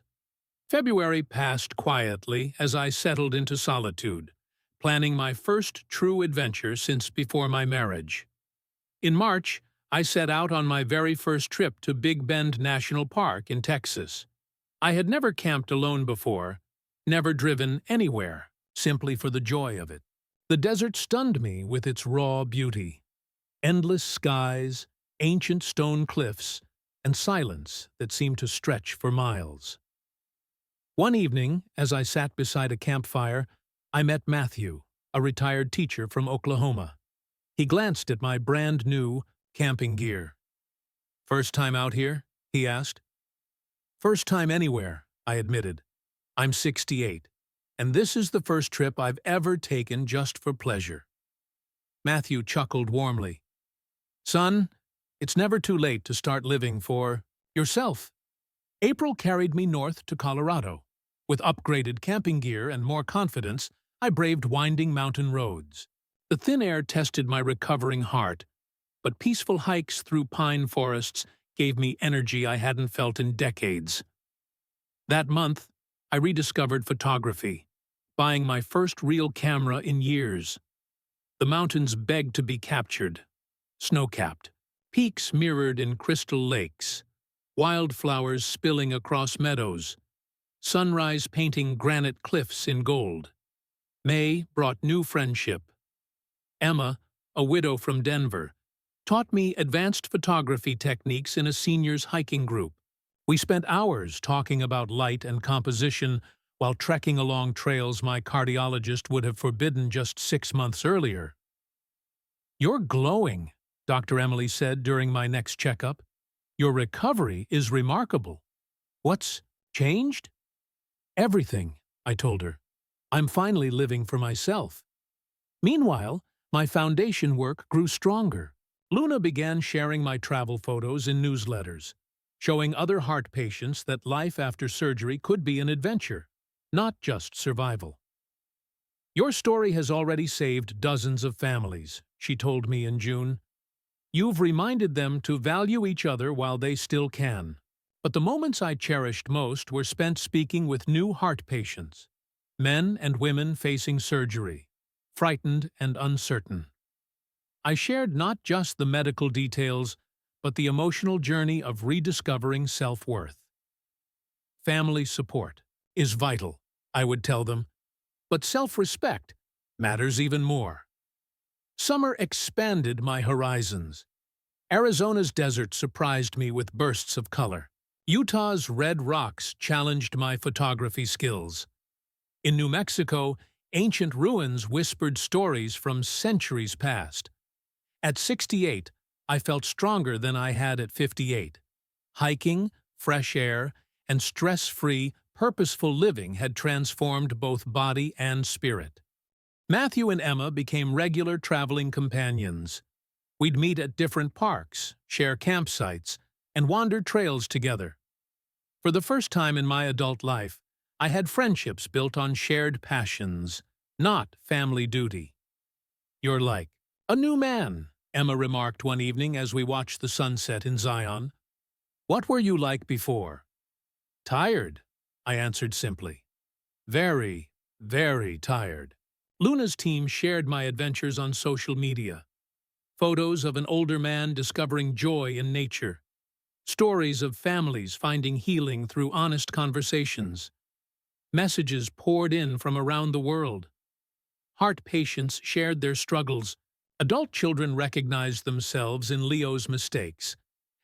February passed quietly as I settled into solitude, planning my first true adventure since before my marriage. In March, I set out on my very first trip to Big Bend National Park in Texas. I had never camped alone before, never driven anywhere, simply for the joy of it. The desert stunned me with its raw beauty. Endless skies, ancient stone cliffs, and silence that seemed to stretch for miles. One evening, as I sat beside a campfire, I met Matthew, a retired teacher from Oklahoma. He glanced at my brand-new camping gear. "First time out here?" he asked. "First time anywhere," I admitted. "I'm 68, and this is the first trip I've ever taken just for pleasure." Matthew chuckled warmly. "Son, it's never too late to start living for yourself." April carried me north to Colorado. With upgraded camping gear and more confidence, I braved winding mountain roads. The thin air tested my recovering heart, but peaceful hikes through pine forests gave me energy I hadn't felt in decades. That month, I rediscovered photography, buying my first real camera in years. The mountains begged to be captured, snow-capped, peaks mirrored in crystal lakes, wildflowers spilling across meadows, sunrise painting granite cliffs in gold. May brought new friendship. Emma, a widow from Denver, taught me advanced photography techniques in a seniors hiking group. We spent hours talking about light and composition while trekking along trails my cardiologist would have forbidden just 6 months earlier. "You're glowing," Dr. Emily said during my next checkup. "Your recovery is remarkable. What's changed?" "Everything," I told her. "I'm finally living for myself." Meanwhile, my foundation work grew stronger. Luna began sharing my travel photos in newsletters, showing other heart patients that life after surgery could be an adventure, not just survival. "Your story has already saved dozens of families," she told me in June. "You've reminded them to value each other while they still can." But the moments I cherished most were spent speaking with new heart patients, men and women facing surgery, frightened and uncertain. I shared not just the medical details, but the emotional journey of rediscovering self-worth. "Family support is vital," I would tell them, "but self-respect matters even more." Summer expanded my horizons. Arizona's desert surprised me with bursts of color. Utah's red rocks challenged my photography skills. In New Mexico, ancient ruins whispered stories from centuries past. At 68, I felt stronger than I had at 58. Hiking, fresh air, and stress-free, purposeful living had transformed both body and spirit. Matthew and Emma became regular traveling companions. We'd meet at different parks, share campsites, and wander trails together. For the first time in my adult life, I had friendships built on shared passions, not family duty. "You're like a new man," Emma remarked one evening as we watched the sunset in Zion. "What were you like before?" "Tired," I answered simply. "Very, very tired." Luna's team shared my adventures on social media. Photos of an older man discovering joy in nature. Stories of families finding healing through honest conversations. Messages poured in from around the world. Heart patients shared their struggles. Adult children recognized themselves in Leo's mistakes.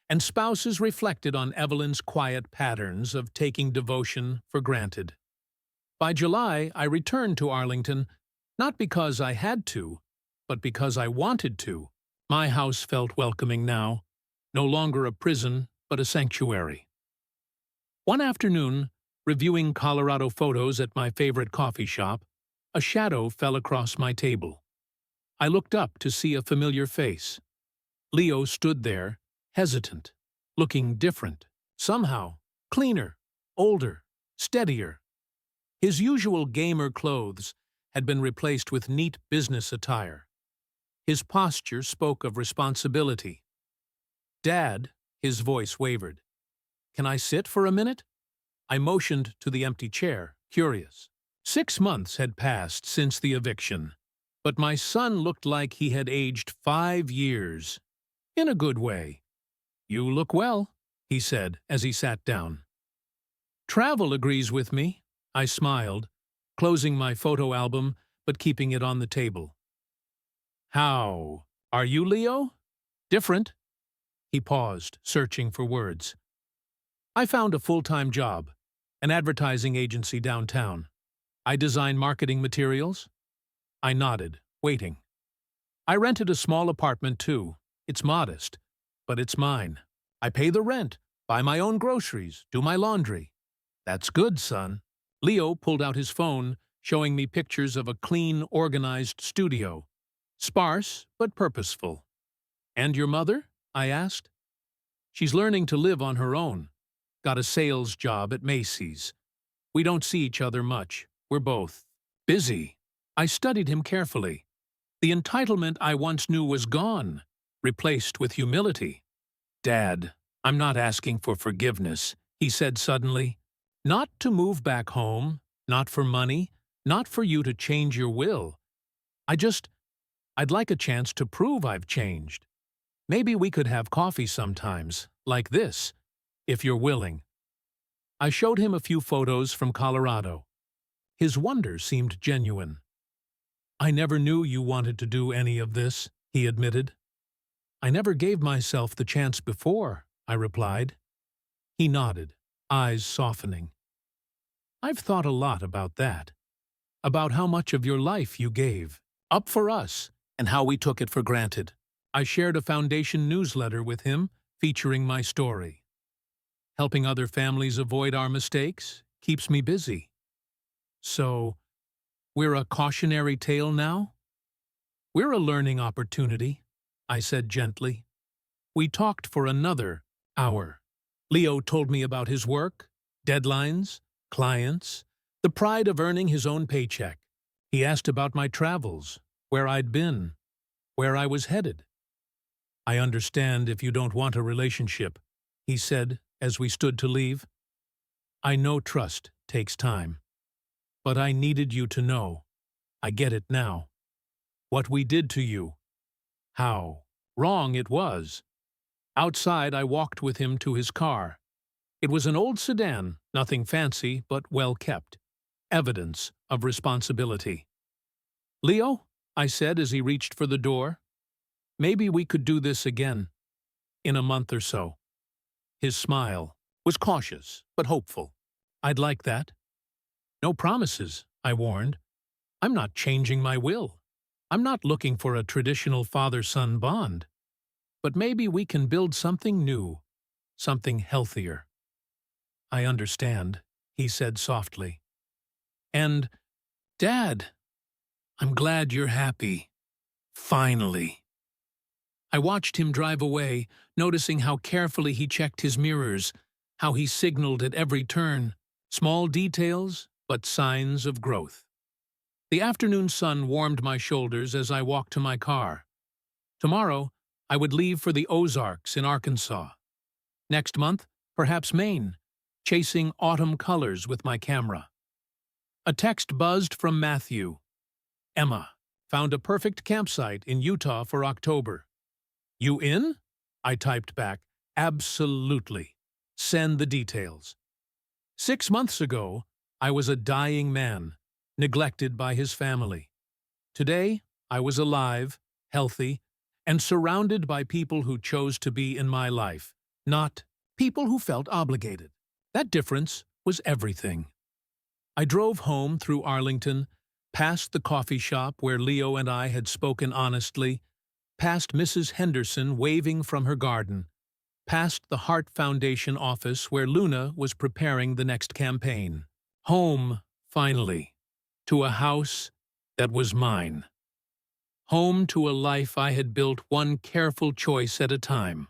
And spouses reflected on Evelyn's quiet patterns of taking devotion for granted. By July, I returned to Arlington, not because I had to, but because I wanted to. My house felt welcoming now, no longer a prison, but a sanctuary. One afternoon, reviewing Colorado photos at my favorite coffee shop, a shadow fell across my table. I looked up to see a familiar face. Leo stood there, hesitant, looking different, somehow cleaner, older, steadier. His usual gamer clothes had been replaced with neat business attire. His posture spoke of responsibility. "Dad," his voice wavered. "Can I sit for a minute?" I motioned to the empty chair, curious. 6 months had passed since the eviction, but my son looked like he had aged 5 years. In a good way. "You look well," he said as he sat down. "Travel agrees with me," I smiled, closing my photo album but keeping it on the table. "How? Are you Leo? Different?" He paused, searching for words. "I found a full-time job, an advertising agency downtown. I design marketing materials." I nodded, waiting. "I rented a small apartment too. It's modest, but it's mine. I pay the rent, buy my own groceries, do my laundry." "That's good, son." Leo pulled out his phone, showing me pictures of a clean, organized studio. Sparse, but purposeful. "And your mother?" I asked. "She's learning to live on her own. Got a sales job at Macy's. We don't see each other much. We're both busy." I studied him carefully. The entitlement I once knew was gone, replaced with humility. "Dad, I'm not asking for forgiveness," he said suddenly. "Not to move back home, not for money, not for you to change your will. I'd like a chance to prove I've changed. Maybe we could have coffee sometimes, like this, if you're willing." I showed him a few photos from Colorado. His wonder seemed genuine. "I never knew you wanted to do any of this," he admitted. "I never gave myself the chance before," I replied. He nodded, eyes softening. "I've thought a lot about that. About how much of your life you gave, up for us, and how we took it for granted." I shared a foundation newsletter with him, featuring my story. Helping other families avoid our mistakes keeps me busy. "So, we're a cautionary tale now?" "We're a learning opportunity," I said gently. We talked for another hour. Leo told me about his work, deadlines, clients, the pride of earning his own paycheck. He asked about my travels, where I'd been, where I was headed. "I understand if you don't want a relationship," he said as we stood to leave. "I know trust takes time. But I needed you to know. I get it now. What we did to you. How wrong it was." Outside, I walked with him to his car. It was an old sedan, nothing fancy, but well kept. Evidence of responsibility. "Leo," I said as he reached for the door, "maybe we could do this again. In a month or so." His smile was cautious, but hopeful. "I'd like that." "No promises," I warned. "I'm not changing my will. I'm not looking for a traditional father-son bond. But maybe we can build something new, something healthier." "I understand," he said softly. "And, Dad, I'm glad you're happy. Finally." I watched him drive away, noticing how carefully he checked his mirrors, how he signaled at every turn. Small details, but signs of growth. The afternoon sun warmed my shoulders as I walked to my car. Tomorrow, I would leave for the Ozarks in Arkansas. Next month, perhaps Maine, chasing autumn colors with my camera. A text buzzed from Matthew. "Emma, found a perfect campsite in Utah for October. You in?" I typed back, "Absolutely. Send the details." 6 months ago, I was a dying man, neglected by his family. Today, I was alive, healthy, and surrounded by people who chose to be in my life, not people who felt obligated. That difference was everything. I drove home through Arlington, past the coffee shop where Leo and I had spoken honestly, past Mrs. Henderson waving from her garden, past the Hart Foundation office where Luna was preparing the next campaign. Home, finally, to a house that was mine. Home to a life I had built one careful choice at a time.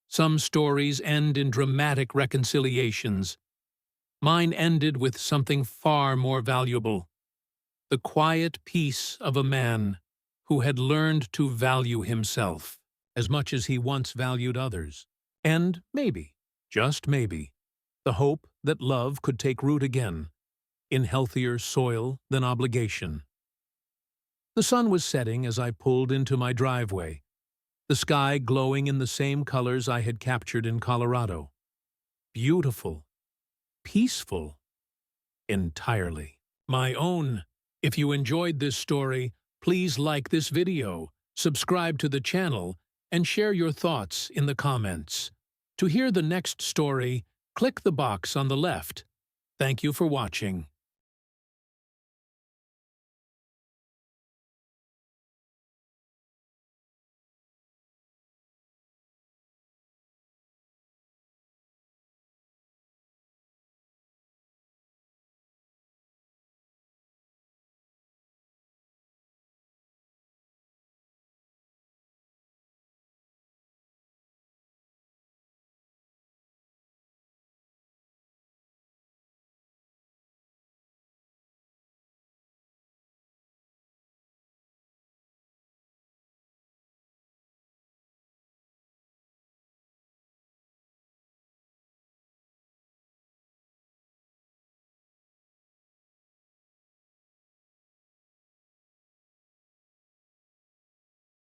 Some stories end in dramatic reconciliations. Mine ended with something far more valuable. The quiet peace of a man who had learned to value himself as much as he once valued others. And maybe, just maybe, the hope that love could take root again, in healthier soil than obligation. The sun was setting as I pulled into my driveway, the sky glowing in the same colors I had captured in Colorado. Beautiful, peaceful, entirely my own. If you enjoyed this story, please like this video, subscribe to the channel, and share your thoughts in the comments. To hear the next story, click the box on the left. Thank you for watching.